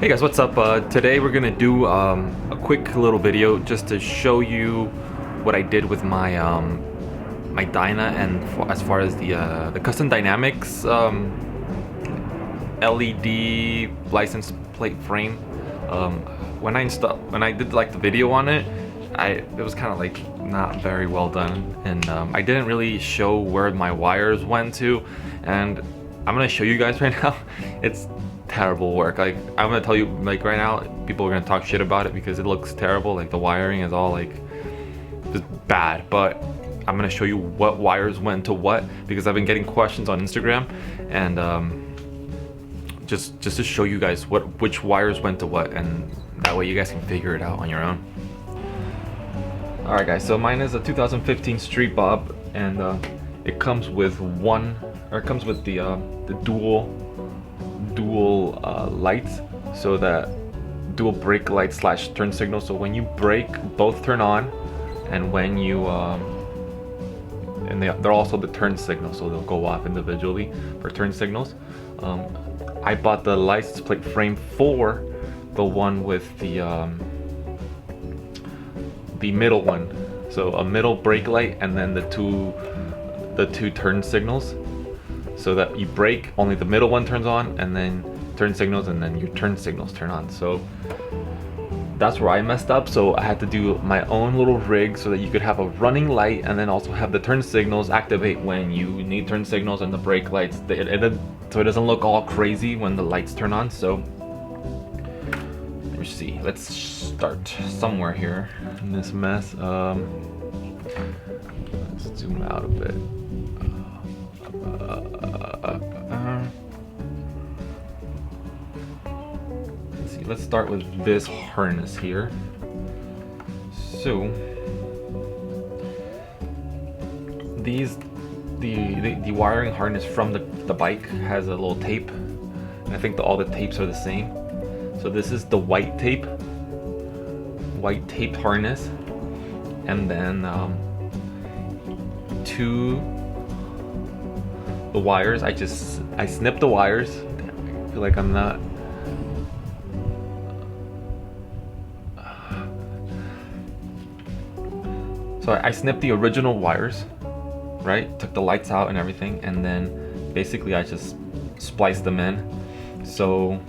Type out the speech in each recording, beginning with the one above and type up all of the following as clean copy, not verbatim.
Hey guys, what's up? Today we're gonna do a quick little video just to show you what I did with my my Dyna, and as far as the custom dynamics LED license plate frame. When I did like the video on it, it was kind of like not very well done, and I didn't really show where my wires went to, and I'm gonna show you guys right now. It's terrible work. Like, I'm gonna tell you, like, right now people are gonna talk shit about it because it looks terrible. Like, the wiring is all like just bad, but I'm gonna show you what wires went to what, because I've been getting questions on Instagram, and just to show you guys which wires went to what, and that way you guys can figure it out on your own. Alright guys, so mine is a 2015 Street Bob, and it comes with the dual lights, so that dual brake light slash turn signal. So when you brake, both turn on, and when you and they're also the turn signal, so they'll go off individually for turn signals. I bought the license plate frame for the one with the middle one, so a middle brake light and then the two turn signals, so that you brake, only the middle one turns on, and then turn signals, and then your turn signals turn on. So that's where I messed up, so I had to do my own little rig so that you could have a running light and then also have the turn signals activate when you need turn signals, and the brake lights, so it doesn't look all crazy when the lights turn on. So let me see, let's start somewhere here in this mess. Let's zoom out a bit. Let's see, let's start with this harness here. So the wiring harness from the bike has a little tape, and I think all the tapes are the same. So this is the white taped harness, and then the wires, I snipped the wires. I feel like I'm not. So I snipped the original wires, right? Took the lights out and everything, and then basically I just spliced them in. So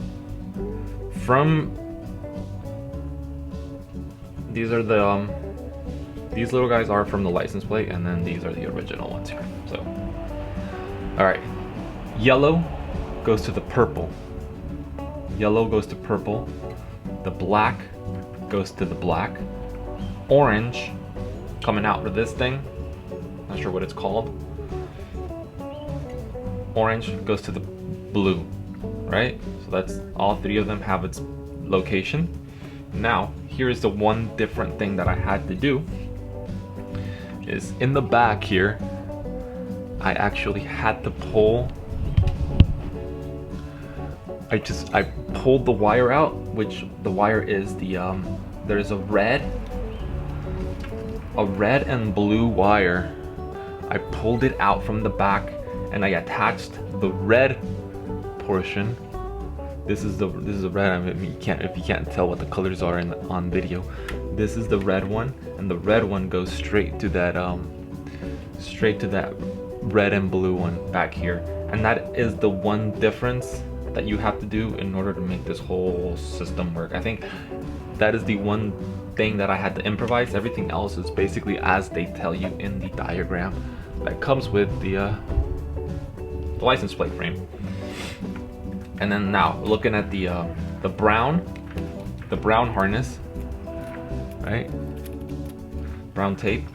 these little guys are from the license plate, and then these are the original ones here. So alright, yellow goes to the purple. Yellow goes to purple. The black goes to the black. Orange coming out of this thing, not sure what it's called. Orange goes to the blue, right? So that's all three of them have its location. Now, here's the one different thing that I had to do, is in the back here, I actually had to pull, I pulled the wire out, which the wire is there's a red and blue wire. I pulled it out from the back, and I attached the red portion. This is the red. I mean, if you can't tell what the colors are on video, this is the red one, and the red one goes straight to that red and blue one back here. And that is the one difference that you have to do in order to make this whole system work. I think that is the one thing that I had to improvise. Everything else is basically as they tell you in the diagram that comes with the license plate frame. And then now looking at the brown harness, right? Brown tape.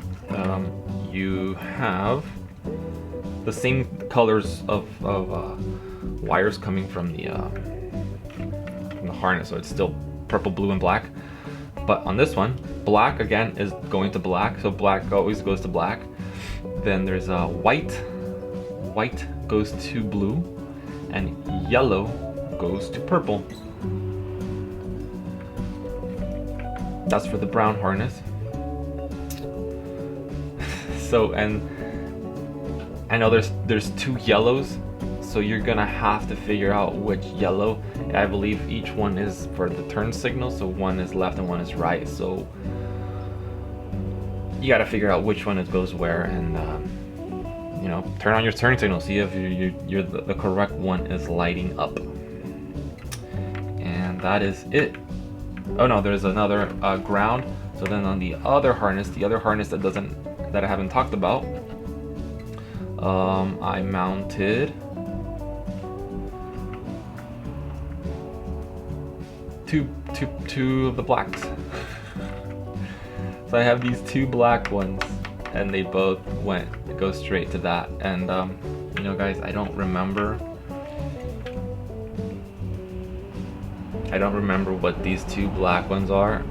You have the same colors of wires coming from the harness, so it's still purple, blue, and black. But on this one, black again is going to black, so black always goes to black. Then there's white goes to blue, and yellow goes to purple. That's for the brown harness. So, and I know there's two yellows, so you're gonna have to figure out which yellow. I believe each one is for the turn signal, so one is left and one is right, so you gotta figure out which one goes where, and you know, turn on your turn signal, see if the correct one is lighting up. And that is it. Oh no, there's another ground. So then on the other harness that I haven't talked about, I mounted two of the blacks. So I have these two black ones, and they both go straight to that. And you know, guys, I don't remember what these two black ones are.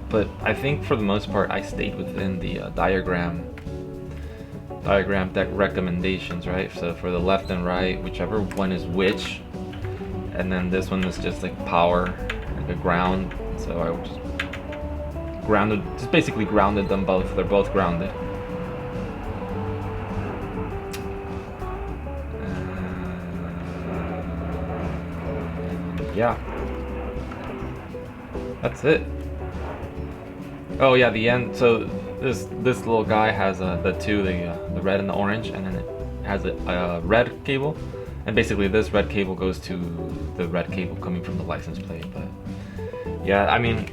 But I think for the most part I stayed within the diagram deck recommendations, right? So for the left and right, whichever one is which, and then this one is just like power, like a ground. So I just basically grounded them both. They're both grounded. Yeah, that's it. Oh yeah, the end. So this little guy has the red and the orange, and then it has a red cable, and basically this red cable goes to the red cable coming from the license plate. But yeah, I mean,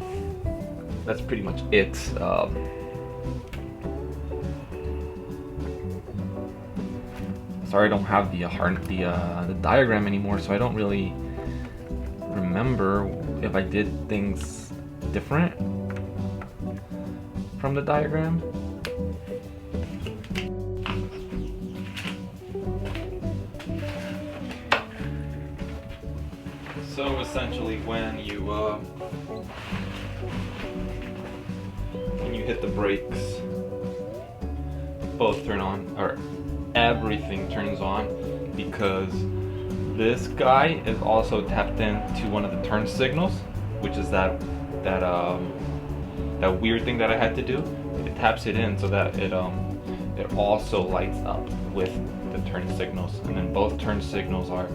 that's pretty much it. Sorry, I don't have the diagram anymore, so I don't really remember if I did things different from the diagram. So essentially, when you hit the brakes, both turn on, or everything turns on, because this guy is also tapped into one of the turn signals, which is that weird thing that I had to do. It taps it in so that it also lights up with the turn signals, and then both turn signals are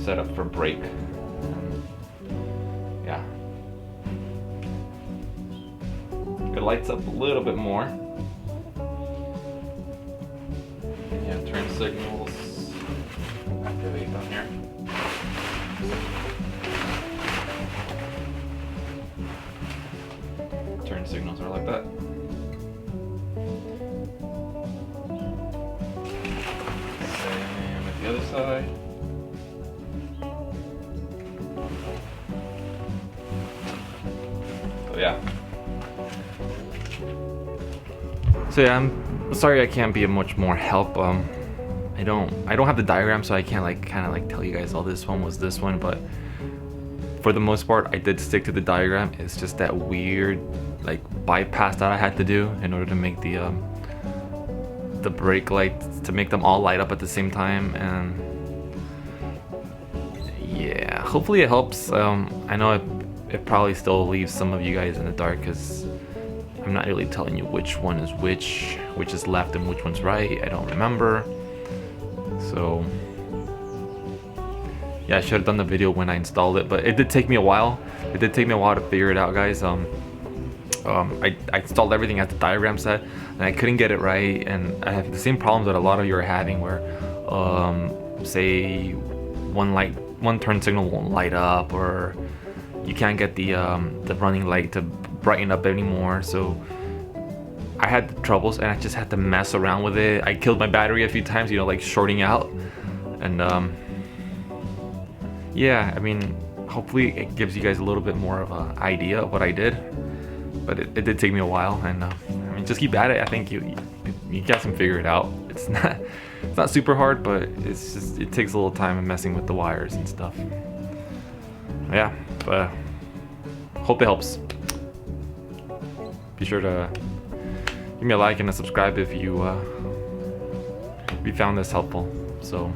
set up for brake. Yeah, it lights up a little bit more. Yeah, turn signals activate down here. Turn signals are like that. Same with the other side. So yeah, I'm sorry I can't be of much more help. I don't have the diagram, so I can't kind of tell you guys, oh, this one was this one, but for the most part I did stick to the diagram. It's just that weird bypass that I had to do in order to make the brake lights, to make them all light up at the same time. And yeah, hopefully it helps. I know it probably still leaves some of you guys in the dark, because I'm not really telling you which one is which is left and which one's right. I don't remember. So yeah, I should have done the video when I installed it, but it did take me a while. It did take me a while to figure it out, guys. I installed everything as the diagram said, and I couldn't get it right, and I have the same problems that a lot of you are having, where say one turn signal won't light up, or you can't get the running light to brighten up anymore. So I had the troubles, and I just had to mess around with it. I killed my battery a few times, shorting out, and yeah, I mean, hopefully it gives you guys a little bit more of an idea of what I did. But it did take me a while, and I mean, just keep at it. I think you guys can figure it out. It's not super hard, but it takes a little time and messing with the wires and stuff. Yeah, but hope it helps. Be sure to give me a like and a subscribe if you found this helpful. So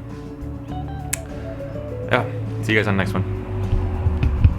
yeah, see you guys on the next one.